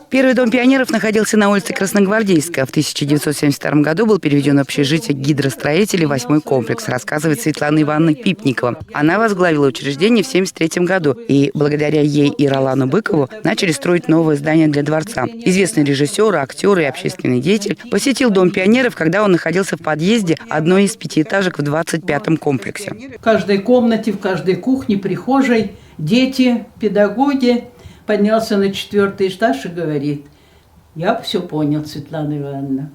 Первый дом пионеров находился на улице Красногвардейская. В 1972 году был переведен в общежитие гидростроителей 8-й комплекс, рассказывает Светлана Ивановна Пипникова. Она возглавила учреждение в 1973 году, и благодаря ей и Ролану Быкову начали строить новое здание для дворца. Известный режиссер, актер и общественный деятель посетил дом пионеров, когда он находился в подъезде одной из пятиэтажек в 25-м комплексе. В каждой комнате, в каждой кухне, прихожей дети, педагоги. Поднялся на 4-й этаж и говорит: я все понял, Светлана Ивановна.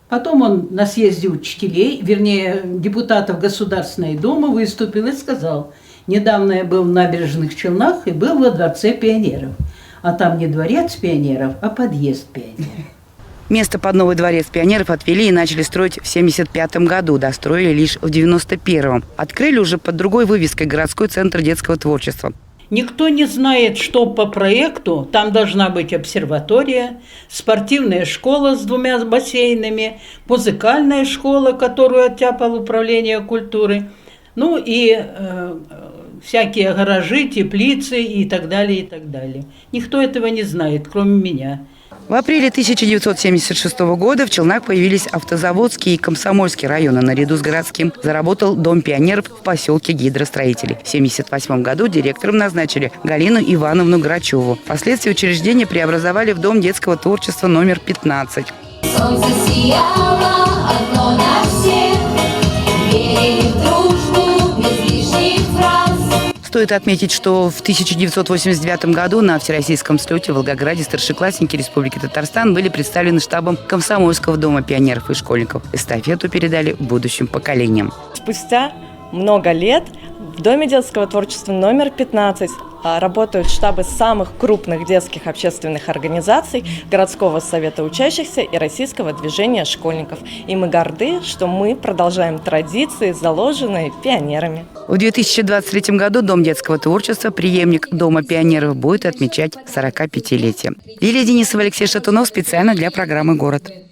Потом он на съезде учителей, вернее, депутатов Государственной Думы выступил и сказал: недавно я был в Набережных Челнах и был во Дворце пионеров. А там не дворец пионеров, а подъезд пионеров. Место под новый дворец пионеров отвели и начали строить в 1975 году, достроили лишь в 1991. Открыли уже под другой вывеской «Городской центр детского творчества». Никто не знает, что по проекту. Там должна быть обсерватория, спортивная школа с 2 бассейнами, музыкальная школа, которую оттяпало управление культуры, ну и всякие гаражи, теплицы и так далее, и так далее. Никто этого не знает, кроме меня. В апреле 1976 года в Челнах появились Автозаводский и Комсомольский районы. Наряду с городским заработал Дом пионеров в поселке Гидростроителей. В 1978 году директором назначили Галину Ивановну Грачеву. Впоследствии учреждение преобразовали в Дом детского творчества номер 15. Солнце сияло одно на всех, верили в дружбу без лишних фраз. Стоит отметить, что в 1989 году на Всероссийском слете в Волгограде старшеклассники Республики Татарстан были представлены штабом Комсомольского дома пионеров и школьников. Эстафету передали будущим поколениям. Спустя много лет в Доме детского творчества номер 15 работают штабы самых крупных детских общественных организаций, городского совета учащихся и российского движения школьников. И мы горды, что мы продолжаем традиции, заложенные пионерами. В 2023 году Дом детского творчества, преемник Дома пионеров, будет отмечать 45-летие. Лилия Денисова, Алексей Шатунов специально для программы «Город».